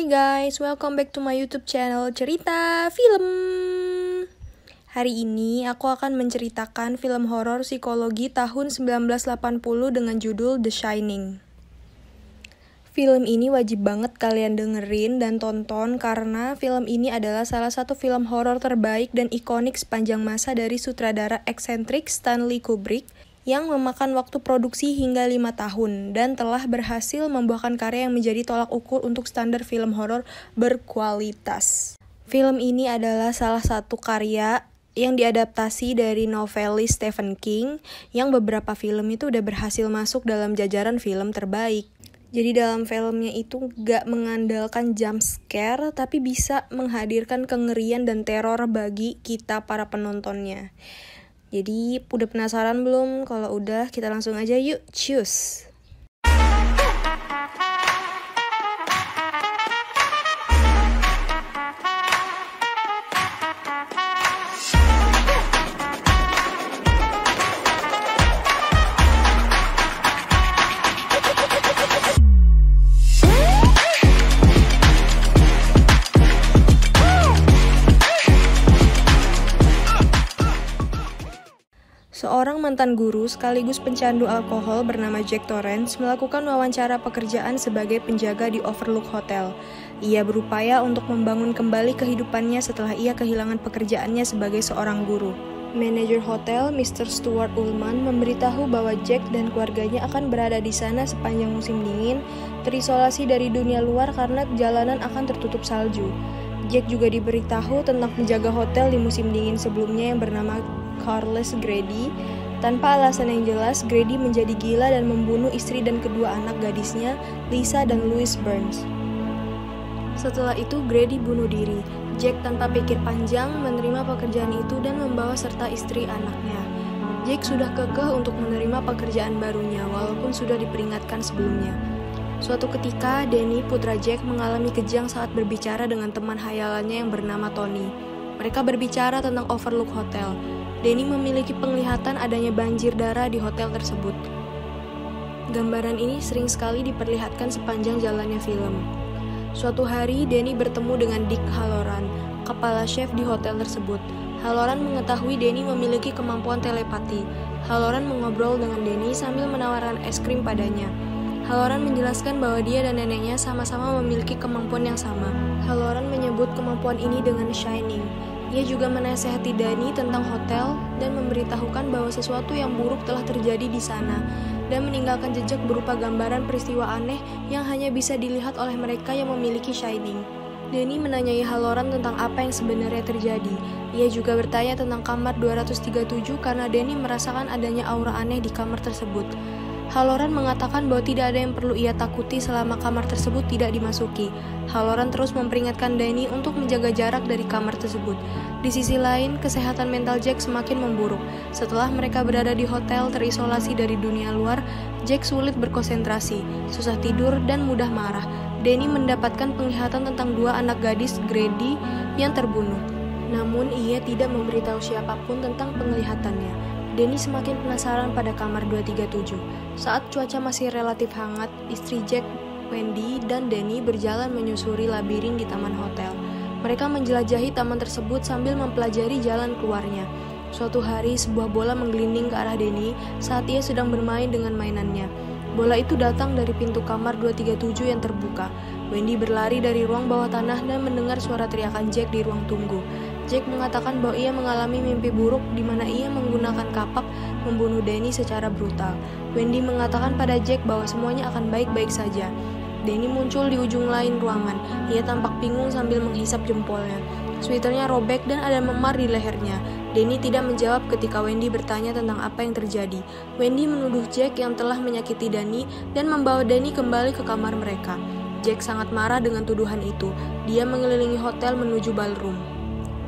Hai guys, welcome back to my YouTube channel Cerita Film. Hari ini aku akan menceritakan film horor psikologi tahun 1980 dengan judul The Shining. Film ini wajib banget kalian dengerin dan tonton karena film ini adalah salah satu film horor terbaik dan ikonik sepanjang masa dari sutradara eksentrik Stanley Kubrick yang memakan waktu produksi hingga 5 tahun dan telah berhasil membuahkan karya yang menjadi tolak ukur untuk standar film horor berkualitas. Film ini adalah salah satu karya yang diadaptasi dari novelis Stephen King yang beberapa film itu udah berhasil masuk dalam jajaran film terbaik. Jadi dalam filmnya itu gak mengandalkan jump scare, tapi bisa menghadirkan kengerian dan teror bagi kita para penontonnya. Jadi udah penasaran belum? Kalau udah, kita langsung aja yuk, cus! Seorang mantan guru sekaligus pencandu alkohol bernama Jack Torrance melakukan wawancara pekerjaan sebagai penjaga di Overlook Hotel. Ia berupaya untuk membangun kembali kehidupannya setelah ia kehilangan pekerjaannya sebagai seorang guru. Manajer hotel, Mr. Stuart Ullman, memberitahu bahwa Jack dan keluarganya akan berada di sana sepanjang musim dingin, terisolasi dari dunia luar karena jalanan akan tertutup salju. Jack juga diberitahu tentang penjaga hotel di musim dingin sebelumnya yang bernama Carlos Grady. Tanpa alasan yang jelas, Grady menjadi gila dan membunuh istri dan kedua anak gadisnya, Lisa dan Louis Burns. Setelah itu, Grady bunuh diri. Jack tanpa pikir panjang menerima pekerjaan itu dan membawa serta istri anaknya. Jack sudah kekeh untuk menerima pekerjaan barunya, walaupun sudah diperingatkan sebelumnya. Suatu ketika, Danny, putra Jack, mengalami kejang saat berbicara dengan teman hayalannya yang bernama Tony. Mereka berbicara tentang Overlook Hotel. Danny memiliki penglihatan adanya banjir darah di hotel tersebut. Gambaran ini sering sekali diperlihatkan sepanjang jalannya film. Suatu hari, Danny bertemu dengan Dick Halloran, kepala chef di hotel tersebut. Halloran mengetahui Danny memiliki kemampuan telepati. Halloran mengobrol dengan Danny sambil menawarkan es krim padanya. Halloran menjelaskan bahwa dia dan neneknya sama-sama memiliki kemampuan yang sama. Halloran menyebut kemampuan ini dengan Shining. Ia juga menasihati Danny tentang hotel dan memberitahukan bahwa sesuatu yang buruk telah terjadi di sana dan meninggalkan jejak berupa gambaran peristiwa aneh yang hanya bisa dilihat oleh mereka yang memiliki Shining. Danny menanyai Halloran tentang apa yang sebenarnya terjadi. Ia juga bertanya tentang kamar 237 karena Danny merasakan adanya aura aneh di kamar tersebut. Halloran mengatakan bahwa tidak ada yang perlu ia takuti selama kamar tersebut tidak dimasuki. Halloran terus memperingatkan Danny untuk menjaga jarak dari kamar tersebut. Di sisi lain, kesehatan mental Jack semakin memburuk. Setelah mereka berada di hotel terisolasi dari dunia luar, Jack sulit berkonsentrasi, susah tidur, dan mudah marah. Danny mendapatkan penglihatan tentang dua anak gadis Grady yang terbunuh. Namun, ia tidak memberitahu siapapun tentang penglihatannya. Danny semakin penasaran pada kamar 237. Saat cuaca masih relatif hangat, istri Jack, Wendy, dan Danny berjalan menyusuri labirin di taman hotel. Mereka menjelajahi taman tersebut sambil mempelajari jalan keluarnya. Suatu hari, sebuah bola menggelinding ke arah Danny saat ia sedang bermain dengan mainannya. Bola itu datang dari pintu kamar 237 yang terbuka. Wendy berlari dari ruang bawah tanah dan mendengar suara teriakan Jack di ruang tunggu. Jack mengatakan bahwa ia mengalami mimpi buruk di mana ia menggunakan kapak membunuh Danny secara brutal. Wendy mengatakan pada Jack bahwa semuanya akan baik-baik saja. Danny muncul di ujung lain ruangan. Ia tampak bingung sambil menghisap jempolnya. Sweaternya robek dan ada memar di lehernya. Danny tidak menjawab ketika Wendy bertanya tentang apa yang terjadi. Wendy menuduh Jack yang telah menyakiti Danny dan membawa Danny kembali ke kamar mereka. Jack sangat marah dengan tuduhan itu. Dia mengelilingi hotel menuju ballroom.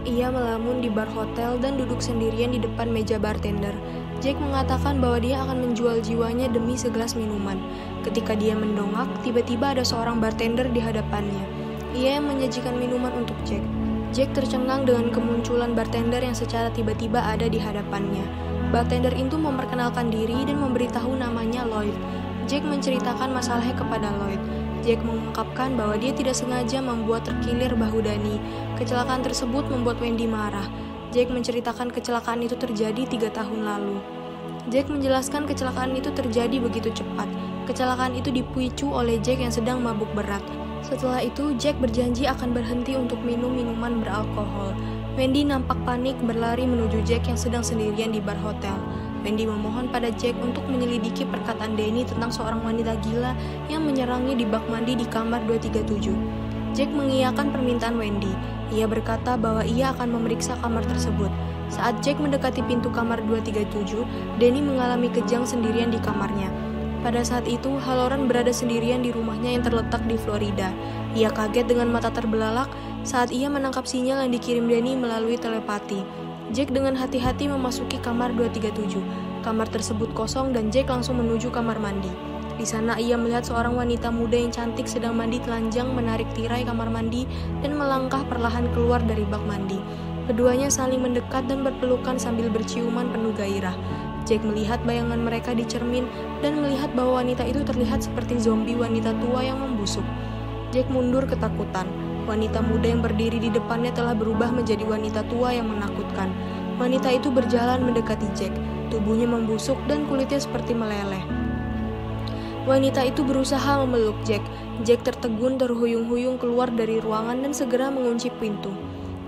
Ia melamun di bar hotel dan duduk sendirian di depan meja bartender. Jack mengatakan bahwa dia akan menjual jiwanya demi segelas minuman. Ketika dia mendongak, tiba-tiba ada seorang bartender di hadapannya. Ia yang menyajikan minuman untuk Jack. Jack tercengang dengan kemunculan bartender yang secara tiba-tiba ada di hadapannya. Bartender itu memperkenalkan diri dan memberitahu namanya Lloyd. Jack menceritakan masalahnya kepada Lloyd. Jack mengungkapkan bahwa dia tidak sengaja membuat terkilir bahu Danny. Kecelakaan tersebut membuat Wendy marah. Jack menceritakan kecelakaan itu terjadi 3 tahun lalu. Jack menjelaskan kecelakaan itu terjadi begitu cepat. Kecelakaan itu dipicu oleh Jack yang sedang mabuk berat. Setelah itu, Jack berjanji akan berhenti untuk minum minuman beralkohol. Wendy nampak panik berlari menuju Jack yang sedang sendirian di bar hotel. Wendy memohon pada Jack untuk menyelidiki perkataan Danny tentang seorang wanita gila yang menyerangnya di bak mandi di kamar 237. Jack mengiyakan permintaan Wendy. Ia berkata bahwa ia akan memeriksa kamar tersebut. Saat Jack mendekati pintu kamar 237, Danny mengalami kejang sendirian di kamarnya. Pada saat itu, Halloran berada sendirian di rumahnya yang terletak di Florida. Ia kaget dengan mata terbelalak saat ia menangkap sinyal yang dikirim Danny melalui telepati. Jack dengan hati-hati memasuki kamar 237. Kamar tersebut kosong dan Jack langsung menuju kamar mandi. Di sana ia melihat seorang wanita muda yang cantik sedang mandi telanjang menarik tirai kamar mandi dan melangkah perlahan keluar dari bak mandi. Keduanya saling mendekat dan berpelukan sambil berciuman penuh gairah. Jack melihat bayangan mereka di cermin dan melihat bahwa wanita itu terlihat seperti zombie wanita tua yang membusuk. Jack mundur ketakutan. Wanita muda yang berdiri di depannya telah berubah menjadi wanita tua yang menakutkan. Wanita itu berjalan mendekati Jack. Tubuhnya membusuk dan kulitnya seperti meleleh. Wanita itu berusaha memeluk Jack. Jack tertegun terhuyung-huyung keluar dari ruangan dan segera mengunci pintu.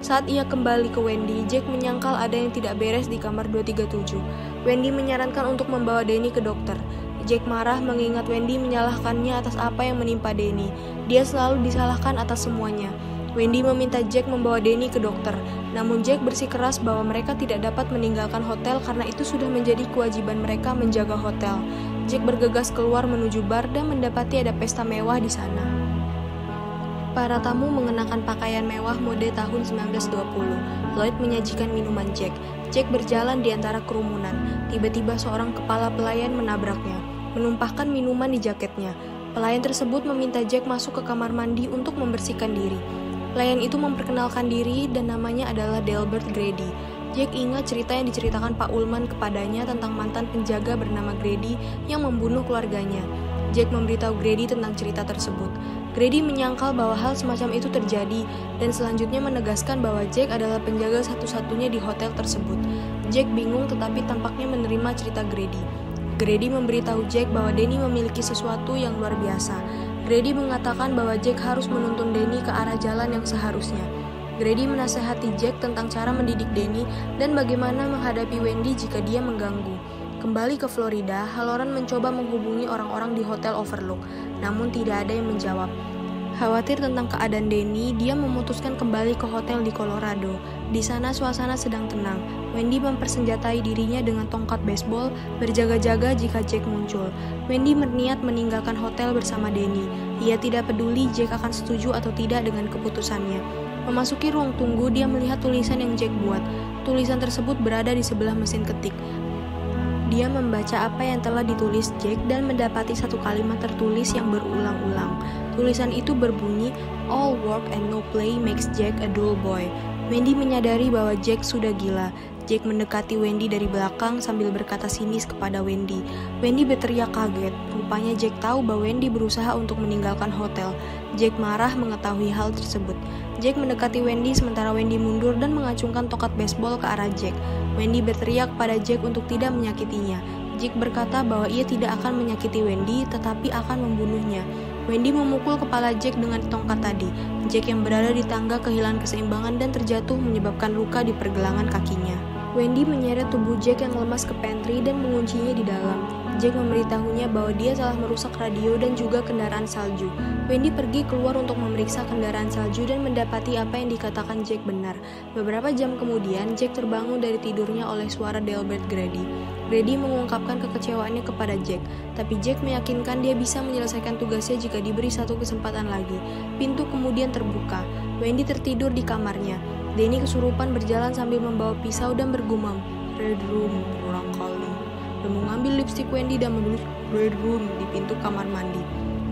Saat ia kembali ke Wendy, Jack menyangkal ada yang tidak beres di kamar 237. Wendy menyarankan untuk membawa Danny ke dokter. Jack marah mengingat Wendy menyalahkannya atas apa yang menimpa Danny. Dia selalu disalahkan atas semuanya. Wendy meminta Jack membawa Danny ke dokter. Namun Jack bersikeras bahwa mereka tidak dapat meninggalkan hotel karena itu sudah menjadi kewajiban mereka menjaga hotel. Jack bergegas keluar menuju bar dan mendapati ada pesta mewah di sana. Para tamu mengenakan pakaian mewah mode tahun 1920. Lloyd menyajikan minuman Jack. Jack berjalan di antara kerumunan. Tiba-tiba seorang kepala pelayan menabraknya, menumpahkan minuman di jaketnya. Pelayan tersebut meminta Jack masuk ke kamar mandi untuk membersihkan diri. Pelayan itu memperkenalkan diri dan namanya adalah Delbert Grady. Jack ingat cerita yang diceritakan Pak Ullman kepadanya tentang mantan penjaga bernama Grady yang membunuh keluarganya. Jack memberitahu Grady tentang cerita tersebut. Grady menyangkal bahwa hal semacam itu terjadi dan selanjutnya menegaskan bahwa Jack adalah penjaga satu-satunya di hotel tersebut. Jack bingung tetapi tampaknya menerima cerita Grady. Grady memberitahu Jack bahwa Danny memiliki sesuatu yang luar biasa. Grady mengatakan bahwa Jack harus menuntun Danny ke arah jalan yang seharusnya. Grady menasehati Jack tentang cara mendidik Danny dan bagaimana menghadapi Wendy jika dia mengganggu. Kembali ke Florida, Halloran mencoba menghubungi orang-orang di Hotel Overlook, namun tidak ada yang menjawab. Khawatir tentang keadaan Danny, dia memutuskan kembali ke hotel di Colorado. Di sana suasana sedang tenang. Wendy mempersenjatai dirinya dengan tongkat baseball, berjaga-jaga jika Jack muncul. Wendy berniat meninggalkan hotel bersama Danny. Ia tidak peduli Jack akan setuju atau tidak dengan keputusannya. Memasuki ruang tunggu, dia melihat tulisan yang Jack buat. Tulisan tersebut berada di sebelah mesin ketik. Dia membaca apa yang telah ditulis Jack dan mendapati satu kalimat tertulis yang berulang-ulang. Tulisan itu berbunyi, "All work and no play makes Jack a dull boy." Wendy menyadari bahwa Jack sudah gila. Jack mendekati Wendy dari belakang sambil berkata sinis kepada Wendy. Wendy berteriak kaget. Rupanya Jack tahu bahwa Wendy berusaha untuk meninggalkan hotel. Jack marah mengetahui hal tersebut. Jack mendekati Wendy sementara Wendy mundur dan mengacungkan tongkat baseball ke arah Jack. Wendy berteriak pada Jack untuk tidak menyakitinya. Jack berkata bahwa ia tidak akan menyakiti Wendy tetapi akan membunuhnya. Wendy memukul kepala Jack dengan tongkat tadi. Jack yang berada di tangga kehilangan keseimbangan dan terjatuh menyebabkan luka di pergelangan kakinya. Wendy menyeret tubuh Jack yang lemas ke pantry dan menguncinya di dalam. Jack memberitahunya bahwa dia telah merusak radio dan juga kendaraan salju. Wendy pergi keluar untuk memeriksa kendaraan salju dan mendapati apa yang dikatakan Jack benar. Beberapa jam kemudian, Jack terbangun dari tidurnya oleh suara Delbert Grady. Grady mengungkapkan kekecewaannya kepada Jack, tapi Jack meyakinkan dia bisa menyelesaikan tugasnya jika diberi satu kesempatan lagi. Pintu kemudian terbuka. Wendy tertidur di kamarnya. Danny kesurupan berjalan sambil membawa pisau dan bergumam, "Red Room," berulang kali. Dan mengambil lipstik Wendy dan menulis "Red Room" di pintu kamar mandi.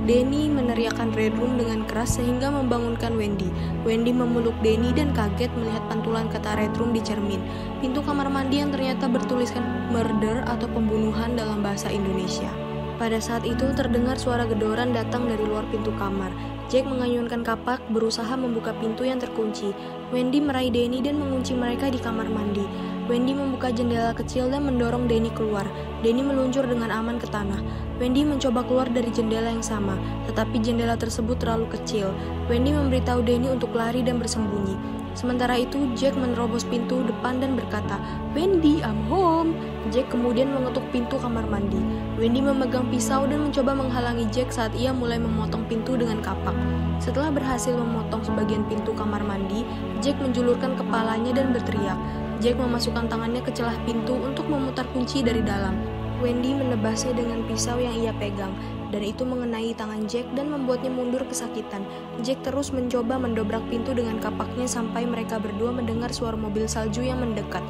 Danny meneriakkan "Red Room" dengan keras sehingga membangunkan Wendy. Wendy memeluk Danny dan kaget melihat pantulan kata "Red Room" di cermin. Pintu kamar mandi yang ternyata bertuliskan "murder" atau pembunuhan dalam bahasa Indonesia. Pada saat itu terdengar suara gedoran datang dari luar pintu kamar. Jack mengayunkan kapak, berusaha membuka pintu yang terkunci. Wendy meraih Danny dan mengunci mereka di kamar mandi. Wendy membuka jendela kecil dan mendorong Danny keluar. Danny meluncur dengan aman ke tanah. Wendy mencoba keluar dari jendela yang sama, tetapi jendela tersebut terlalu kecil. Wendy memberitahu Danny untuk lari dan bersembunyi. Sementara itu, Jack menerobos pintu depan dan berkata, "Wendy, I'm home." Jack kemudian mengetuk pintu kamar mandi. Wendy memegang pisau dan mencoba menghalangi Jack saat ia mulai memotong pintu dengan kapak. Setelah berhasil memotong sebagian pintu kamar mandi, Jack menjulurkan kepalanya dan berteriak. Jack memasukkan tangannya ke celah pintu untuk memutar kunci dari dalam. Wendy menebasnya dengan pisau yang ia pegang, dan itu mengenai tangan Jack dan membuatnya mundur kesakitan. Jack terus mencoba mendobrak pintu dengan kapaknya sampai mereka berdua mendengar suara mobil salju yang mendekat.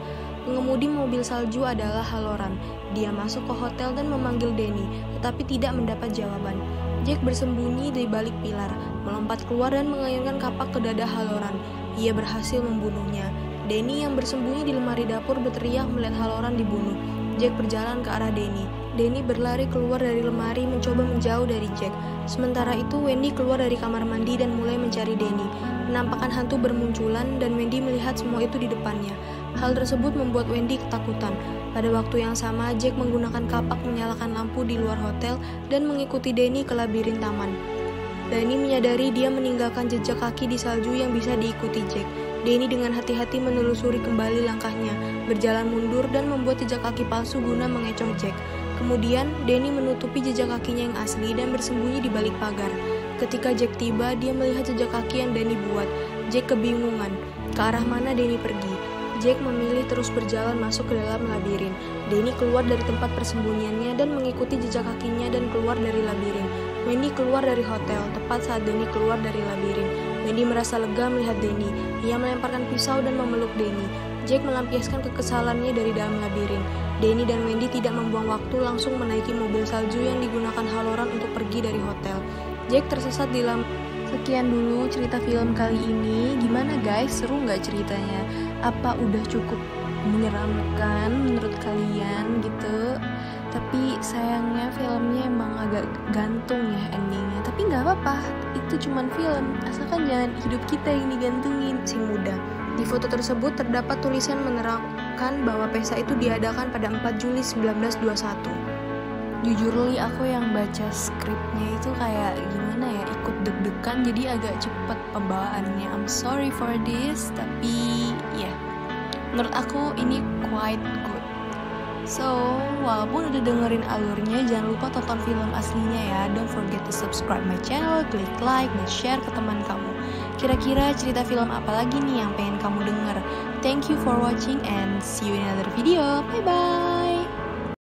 Pengemudi mobil salju adalah Halloran. Dia masuk ke hotel dan memanggil Danny, tetapi tidak mendapat jawaban. Jack bersembunyi di balik pilar, melompat keluar dan mengayunkan kapak ke dada Halloran. Ia berhasil membunuhnya. Danny yang bersembunyi di lemari dapur berteriak melihat Halloran dibunuh. Jack berjalan ke arah Danny. Danny berlari keluar dari lemari mencoba menjauh dari Jack. Sementara itu Wendy keluar dari kamar mandi dan mulai mencari Danny. Penampakan hantu bermunculan dan Wendy melihat semua itu di depannya. Hal tersebut membuat Wendy ketakutan. Pada waktu yang sama, Jack menggunakan kapak menyalakan lampu di luar hotel dan mengikuti Danny ke labirin taman. Danny menyadari dia meninggalkan jejak kaki di salju yang bisa diikuti Jack. Danny dengan hati-hati menelusuri kembali langkahnya, berjalan mundur dan membuat jejak kaki palsu guna mengecoh Jack. Kemudian, Danny menutupi jejak kakinya yang asli dan bersembunyi di balik pagar. Ketika Jack tiba, dia melihat jejak kaki yang Danny buat. Jack kebingungan, ke arah mana Danny pergi. Jack memilih terus berjalan masuk ke dalam labirin. Danny keluar dari tempat persembunyiannya dan mengikuti jejak kakinya dan keluar dari labirin. Wendy keluar dari hotel, tepat saat Danny keluar dari labirin. Wendy merasa lega melihat Danny. Ia melemparkan pisau dan memeluk Danny. Jack melampiaskan kekesalannya dari dalam labirin. Danny dan Wendy tidak membuang waktu, langsung menaiki mobil salju yang digunakan Halloran untuk pergi dari hotel. Jack tersesat di dalam. Sekian dulu cerita film kali ini. Gimana guys, seru nggak ceritanya? Apa udah cukup menyeramkan menurut kalian gitu? Tapi sayangnya filmnya emang agak gantung ya endingnya. Tapi nggak apa-apa, itu cuman film. Asalkan jangan hidup kita yang digantungin. Si muda. Di foto tersebut terdapat tulisan menerangkan bahwa pesta itu diadakan pada 4 Juli 1921. Jujur li, aku yang baca skripnya itu kayak gimana ya, ikut deg-degan jadi agak cepet pembawaannya. I'm sorry for this, tapi ya menurut aku ini quite good. So, walaupun udah dengerin alurnya, jangan lupa tonton film aslinya ya. Don't forget to subscribe my channel, klik like, dan share ke teman kamu. Kira-kira cerita film apa lagi nih yang pengen kamu denger? Thank you for watching and see you in another video. Bye-bye!